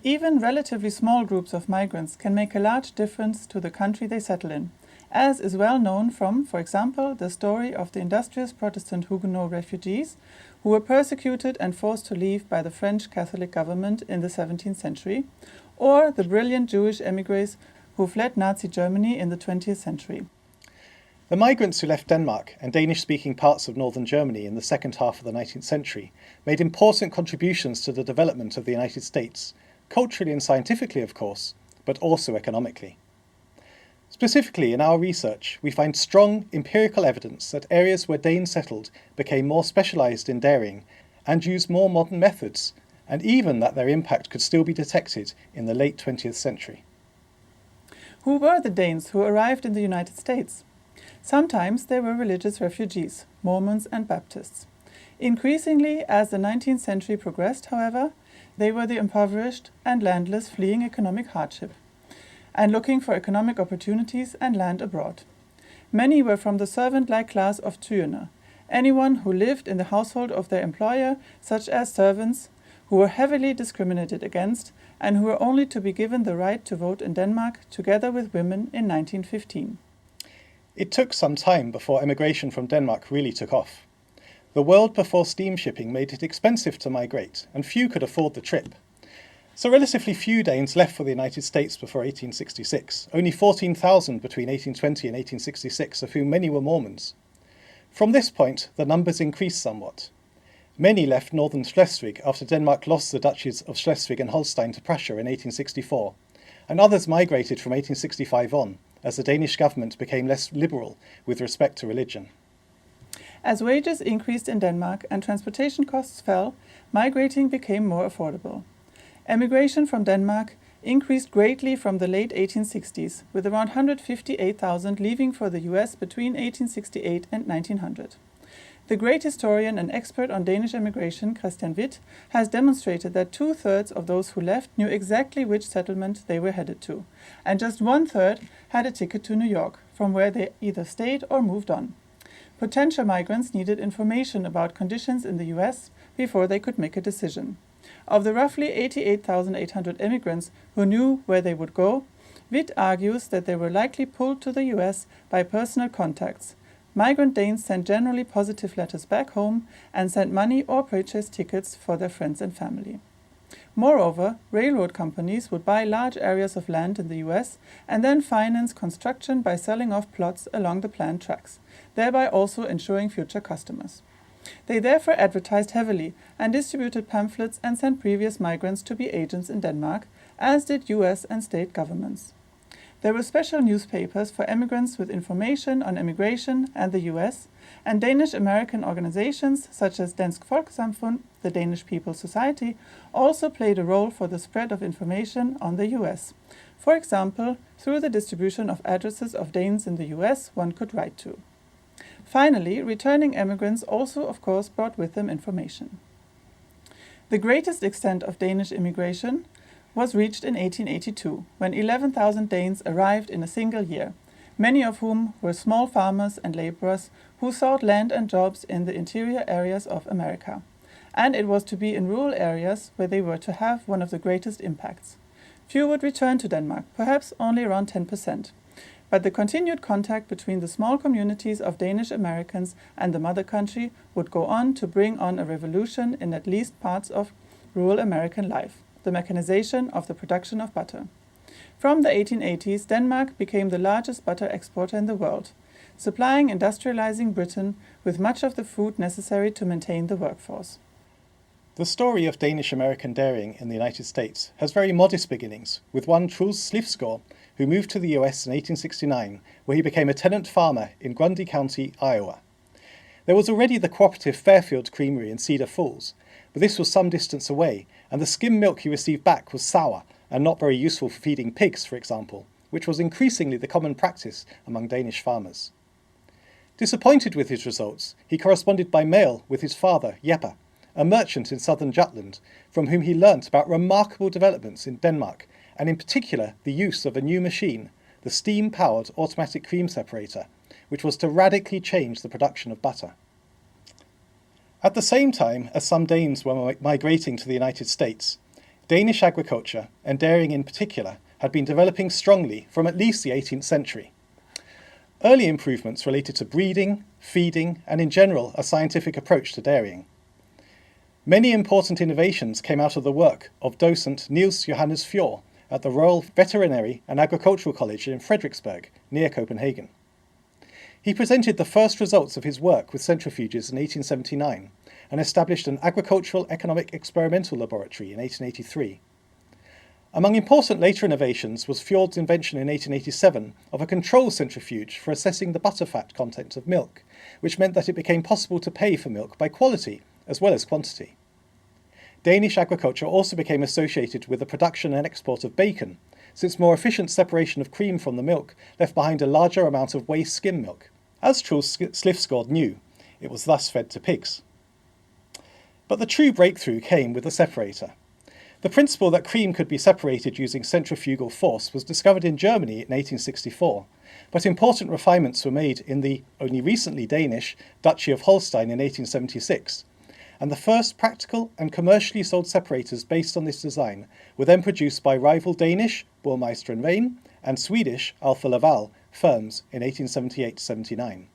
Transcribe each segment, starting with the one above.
Even relatively small groups of migrants can make a large difference to the country they settle in, as is well known from, for example, the story of the industrious Protestant Huguenot refugees who were persecuted and forced to leave by the French Catholic government in the 17th century, or the brilliant Jewish émigrés who fled Nazi Germany in the 20th century. The migrants who left Denmark and Danish-speaking parts of northern Germany in the second half of the 19th century made important contributions to the development of the United States, culturally and scientifically, of course, but also economically. Specifically, in our research, we find strong empirical evidence that areas where Danes settled became more specialised in dairying and used more modern methods, and even that their impact could still be detected in the late 20th century. Who were the Danes who arrived in the United States? Sometimes they were religious refugees, Mormons and Baptists. Increasingly, as the 19th century progressed, however, they were the impoverished and landless fleeing economic hardship and looking for economic opportunities and land abroad. Many were from the servant-like class of tyranner, anyone who lived in the household of their employer, such as servants, who were heavily discriminated against and who were only to be given the right to vote in Denmark together with women in 1915. It took some time before emigration from Denmark really took off. The world before steam shipping made it expensive to migrate, and few could afford the trip. So relatively few Danes left for the United States before 1866, only 14,000 between 1820 and 1866, of whom many were Mormons. From this point, the numbers increased somewhat. Many left northern Schleswig after Denmark lost the duchies of Schleswig and Holstein to Prussia in 1864, and others migrated from 1865 on, as the Danish government became less liberal with respect to religion. As wages increased in Denmark and transportation costs fell, migrating became more affordable. Emigration from Denmark increased greatly from the late 1860s, with around 158,000 leaving for the US between 1868 and 1900. The great historian and expert on Danish emigration, Christian Witt, has demonstrated that 2/3 of those who left knew exactly which settlement they were headed to, and just 1/3 had a ticket to New York, from where they either stayed or moved on. Potential migrants needed information about conditions in the US before they could make a decision. Of the roughly 88,800 immigrants who knew where they would go, Witt argues that they were likely pulled to the US by personal contacts. Migrant Danes sent generally positive letters back home and sent money or purchased tickets for their friends and family. Moreover, railroad companies would buy large areas of land in the US and then finance construction by selling off plots along the planned tracks, thereby also ensuring future customers. They therefore advertised heavily and distributed pamphlets and sent previous migrants to be agents in Denmark, as did US and state governments. There were special newspapers for emigrants with information on emigration and the US, and Danish-American organizations such as Dansk Folkesamfund, the Danish People's Society, also played a role for the spread of information on the US. For example, through the distribution of addresses of Danes in the US one could write to. Finally, returning emigrants also, of course, brought with them information. The greatest extent of Danish immigration was reached in 1882, when 11,000 Danes arrived in a single year, many of whom were small farmers and laborers who sought land and jobs in the interior areas of America. And it was to be in rural areas where they were to have one of the greatest impacts. Few would return to Denmark, perhaps only around 10%. But the continued contact between the small communities of Danish-Americans and the mother country would go on to bring on a revolution in at least parts of rural American life, the mechanization of the production of butter. From the 1880s, Denmark became the largest butter exporter in the world, supplying industrializing Britain with much of the food necessary to maintain the workforce. The story of Danish-American dairying in the United States has very modest beginnings, with one Truls Slivsgaard, who moved to the US in 1869, where he became a tenant farmer in Grundy County, Iowa. There was already the cooperative Fairfield Creamery in Cedar Falls, but this was some distance away, and the skim milk he received back was sour and not very useful for feeding pigs, for example, which was increasingly the common practice among Danish farmers. Disappointed with his results, he corresponded by mail with his father, Jeppe, a merchant in southern Jutland, from whom he learnt about remarkable developments in Denmark, and in particular the use of a new machine, the steam-powered automatic cream separator, which was to radically change the production of butter. At the same time as some Danes were migrating to the United States, Danish agriculture, and dairying in particular, had been developing strongly from at least the 18th century. Early improvements related to breeding, feeding, and in general a scientific approach to dairying. Many important innovations came out of the work of docent Niels Johannes Fjord at the Royal Veterinary and Agricultural College in Frederiksberg, near Copenhagen. He presented the first results of his work with centrifuges in 1879 and established an agricultural economic experimental laboratory in 1883. Among important later innovations was Fjord's invention in 1887 of a control centrifuge for assessing the butterfat content of milk, which meant that it became possible to pay for milk by quality as well as quantity. Danish agriculture also became associated with the production and export of bacon, since more efficient separation of cream from the milk left behind a larger amount of waste skim milk. As Truls Slifsgaard knew, it was thus fed to pigs. But the true breakthrough came with the separator. The principle that cream could be separated using centrifugal force was discovered in Germany in 1864, but important refinements were made in the only recently Danish Duchy of Holstein in 1876, and the first practical and commercially sold separators based on this design were then produced by rival Danish Burmeister & Wain and Swedish Alfa Laval firms in 1878-79.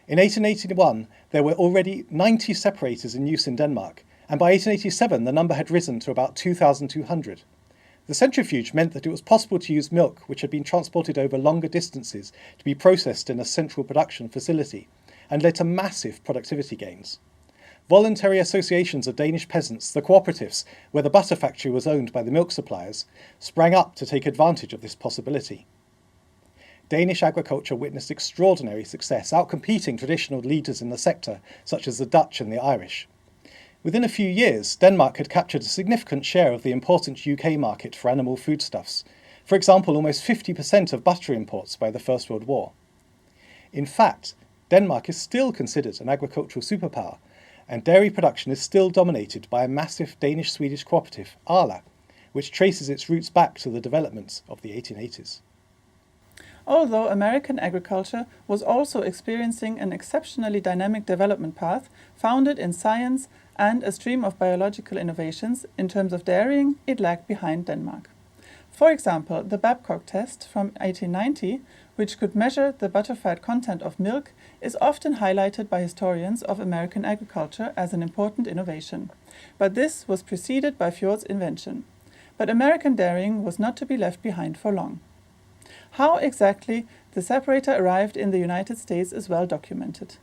In 1881, there were already 90 separators in use in Denmark, and by 1887 the number had risen to about 2,200. The centrifuge meant that it was possible to use milk which had been transported over longer distances to be processed in a central production facility, and led to massive productivity gains. Voluntary associations of Danish peasants, the cooperatives, where the butter factory was owned by the milk suppliers, sprang up to take advantage of this possibility. Danish agriculture witnessed extraordinary success, outcompeting traditional leaders in the sector, such as the Dutch and the Irish. Within a few years, Denmark had captured a significant share of the important UK market for animal foodstuffs. For example, almost 50% of butter imports by the First World War. In fact, Denmark is still considered an agricultural superpower, and dairy production is still dominated by a massive Danish-Swedish cooperative, Arla, which traces its roots back to the developments of the 1880s. Although American agriculture was also experiencing an exceptionally dynamic development path founded in science and a stream of biological innovations, in terms of dairying, it lagged behind Denmark. For example, the Babcock test from 1890, which could measure the butterfat content of milk, is often highlighted by historians of American agriculture as an important innovation. But this was preceded by Fjord's invention. But American dairying was not to be left behind for long. How exactly the separator arrived in the United States is well documented.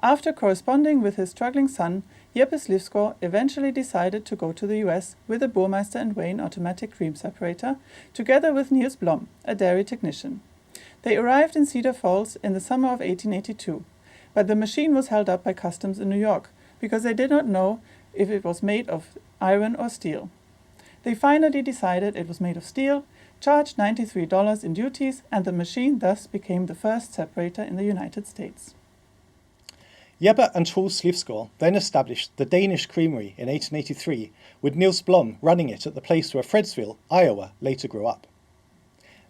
After corresponding with his struggling son, Jeppe Slifsgaard eventually decided to go to the US with a Burmeister & Wain automatic cream separator, together with Niels Blom, a dairy technician. They arrived in Cedar Falls in the summer of 1882, but the machine was held up by customs in New York because they did not know if it was made of iron or steel. They finally decided it was made of steel, charged $93 in duties, and the machine thus became the first separator in the United States. Jeppe and Truls Slifsgaard then established the Danish Creamery in 1883, with Niels Blom running it at the place where Frederiksberg, Iowa, later grew up.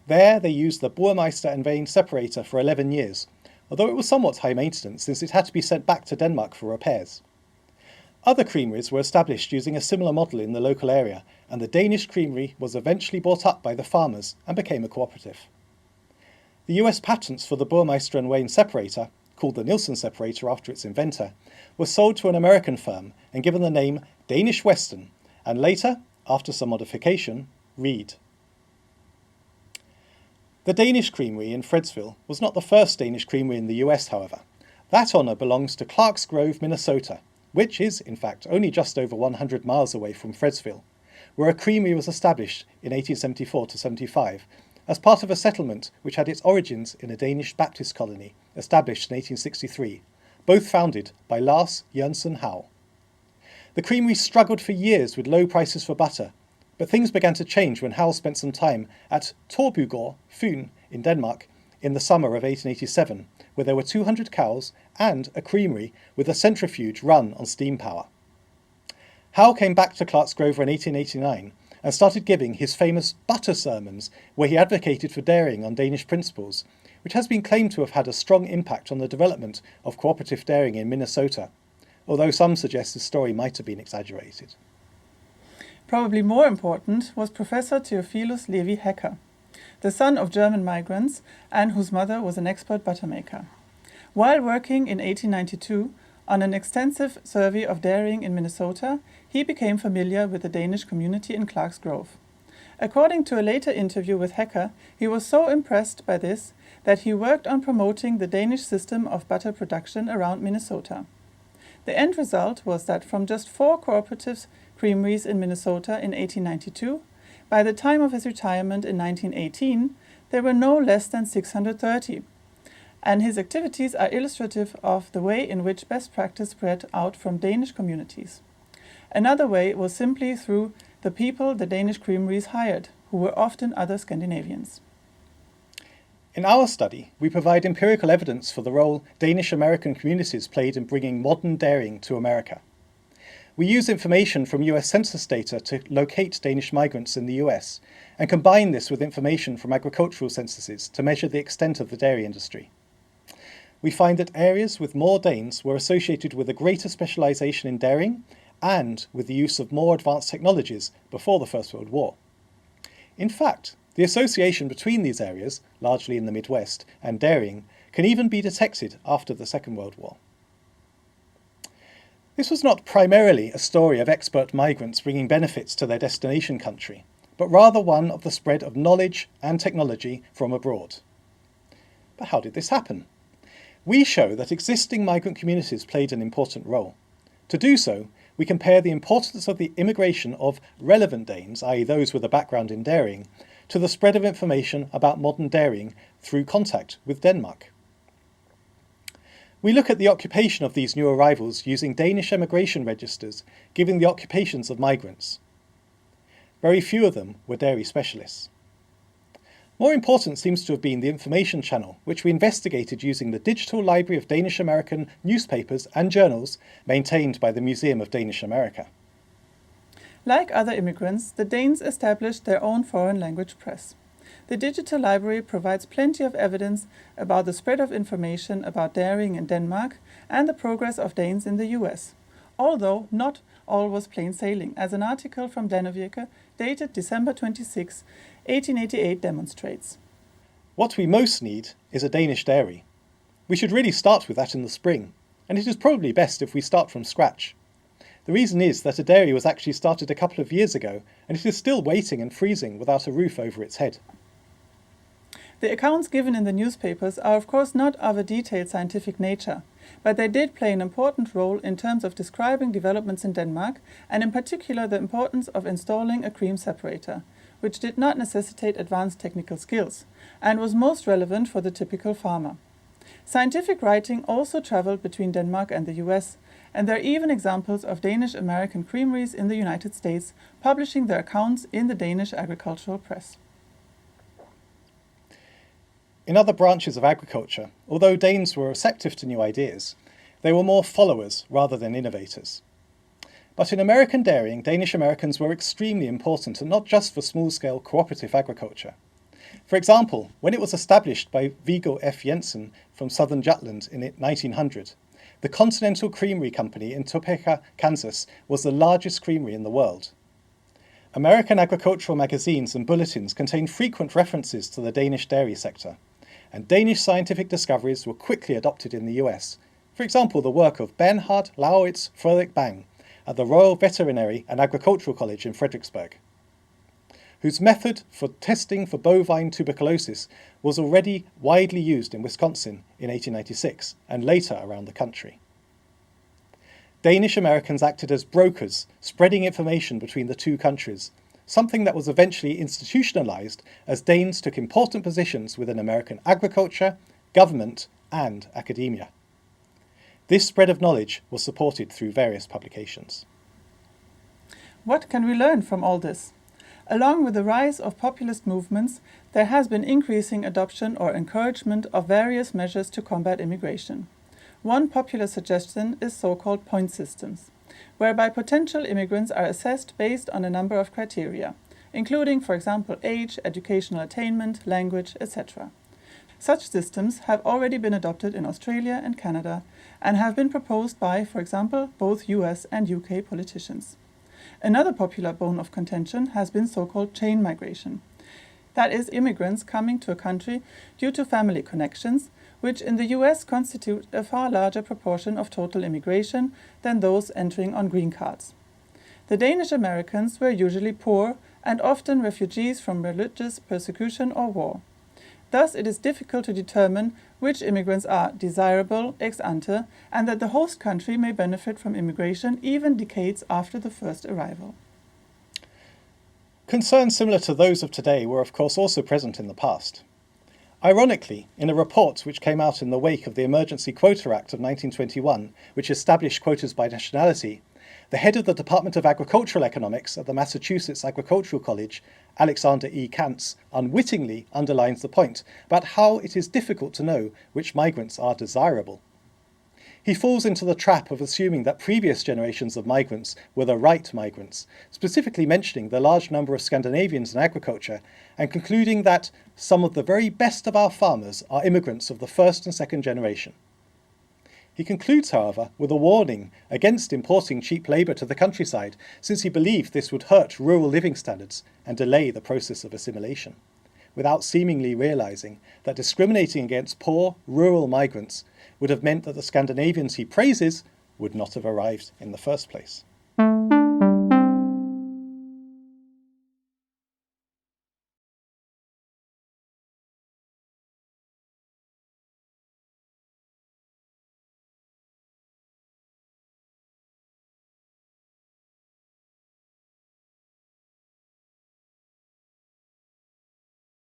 There they used the Burmeister & Wain separator for 11 years, although it was somewhat high maintenance since it had to be sent back to Denmark for repairs. Other creameries were established using a similar model in the local area, and the Danish Creamery was eventually bought up by the farmers and became a cooperative. The US patents for the Burmeister & Wain separator, called the Nielsen separator after its inventor, were sold to an American firm and given the name Danish Western, and later, after some modification, Reed. The Danish Creamery in Frederiksberg was not the first Danish creamery in the US, however. That honour belongs to Clarks Grove, Minnesota, which is, in fact, only just over 100 miles away from Frederiksberg, where a creamery was established in 1874-75 as part of a settlement which had its origins in a Danish Baptist colony established in 1863, both founded by Lars Jørgensen Howe. The creamery struggled for years with low prices for butter, but things began to change when Howe spent some time at Torbygård, Fyn, in Denmark, in the summer of 1887, where there were 200 cows and a creamery with a centrifuge run on steam power. Howe came back to Clarks Grove in 1889 and started giving his famous butter sermons, where he advocated for dairying on Danish principles, which has been claimed to have had a strong impact on the development of cooperative dairying in Minnesota, although some suggest the story might have been exaggerated. Probably more important was Professor Theophilus Levi Hecker, the son of German migrants and whose mother was an expert butter maker. While working in 1892 on an extensive survey of dairying in Minnesota, he became familiar with the Danish community in Clark's Grove. According to a later interview with Hecker, he was so impressed by this that he worked on promoting the Danish system of butter production around Minnesota. The end result was that from just 4 cooperative creameries in Minnesota in 1892, by the time of his retirement in 1918, there were no less than 630, and his activities are illustrative of the way in which best practice spread out from Danish communities. Another way was simply through the people the Danish creameries hired, who were often other Scandinavians. In our study, we provide empirical evidence for the role Danish-American communities played in bringing modern dairying to America. We use information from US census data to locate Danish migrants in the US and combine this with information from agricultural censuses to measure the extent of the dairy industry. We find that areas with more Danes were associated with a greater specialisation in dairying and with the use of more advanced technologies before the First World War. In fact, the association between these areas, largely in the Midwest, and dairying can even be detected after the Second World War. This was not primarily a story of expert migrants bringing benefits to their destination country, but rather one of the spread of knowledge and technology from abroad. But how did this happen? We show that existing migrant communities played an important role. To do so, we compare the importance of the immigration of relevant Danes, i.e. those with a background in dairying, to the spread of information about modern dairying through contact with Denmark. We look at the occupation of these new arrivals using Danish emigration registers giving the occupations of migrants. Very few of them were dairy specialists. More important seems to have been the information channel, which we investigated using the digital library of Danish-American newspapers and journals maintained by the Museum of Danish America. Like other immigrants, the Danes established their own foreign language press. The digital library provides plenty of evidence about the spread of information about dairying in Denmark and the progress of Danes in the US, although not all was plain sailing, as an article from Dannevirke dated December 26, 1888 demonstrates. What we most need is a Danish dairy. We should really start with that in the spring, and it is probably best if we start from scratch. The reason is that a dairy was actually started a couple of years ago, and it is still waiting and freezing without a roof over its head. The accounts given in the newspapers are of course not of a detailed scientific nature, but they did play an important role in terms of describing developments in Denmark, and in particular the importance of installing a cream separator, which did not necessitate advanced technical skills, and was most relevant for the typical farmer. Scientific writing also traveled between Denmark and the US, and there are even examples of Danish-American creameries in the United States publishing their accounts in the Danish agricultural press. In other branches of agriculture, although Danes were receptive to new ideas, they were more followers rather than innovators. But in American dairying, Danish-Americans were extremely important, and not just for small-scale cooperative agriculture. For example, when it was established by Viggo F. Jensen from southern Jutland in 1900, the Continental Creamery Company in Topeka, Kansas, was the largest creamery in the world. American agricultural magazines and bulletins contain frequent references to the Danish dairy sector, and Danish scientific discoveries were quickly adopted in the US. For example, the work of Bernhard Lauritz Frederik Bang at the Royal Veterinary and Agricultural College in Fredericksburg, whose method for testing for bovine tuberculosis was already widely used in Wisconsin in 1896 and later around the country. Danish Americans acted as brokers, spreading information between the two countries, something that was eventually institutionalized as Danes took important positions within American agriculture, government, and academia. This spread of knowledge was supported through various publications. What can we learn from all this? Along with the rise of populist movements, there has been increasing adoption or encouragement of various measures to combat immigration. One popular suggestion is so-called point systems, whereby potential immigrants are assessed based on a number of criteria, including, for example, age, educational attainment, language, etc. Such systems have already been adopted in Australia and Canada and have been proposed by, for example, both US and UK politicians. Another popular bone of contention has been so-called chain migration. That is, immigrants coming to a country due to family connections, which in the US constitute a far larger proportion of total immigration than those entering on green cards. The Danish-Americans were usually poor and often refugees from religious persecution or war. Thus, it is difficult to determine which immigrants are desirable ex ante and that the host country may benefit from immigration even decades after the first arrival. Concerns similar to those of today were of course also present in the past. Ironically, in a report which came out in the wake of the Emergency Quota Act of 1921, which established quotas by nationality, the head of the Department of Agricultural Economics at the Massachusetts Agricultural College, Alexander E. Kantz, unwittingly underlines the point about how it is difficult to know which migrants are desirable. He falls into the trap of assuming that previous generations of migrants were the right migrants, specifically mentioning the large number of Scandinavians in agriculture, and concluding that some of the very best of our farmers are immigrants of the first and second generation. He concludes, however, with a warning against importing cheap labour to the countryside, since he believed this would hurt rural living standards and delay the process of assimilation, without seemingly realising that discriminating against poor, rural migrants would have meant that the Scandinavians he praises would not have arrived in the first place.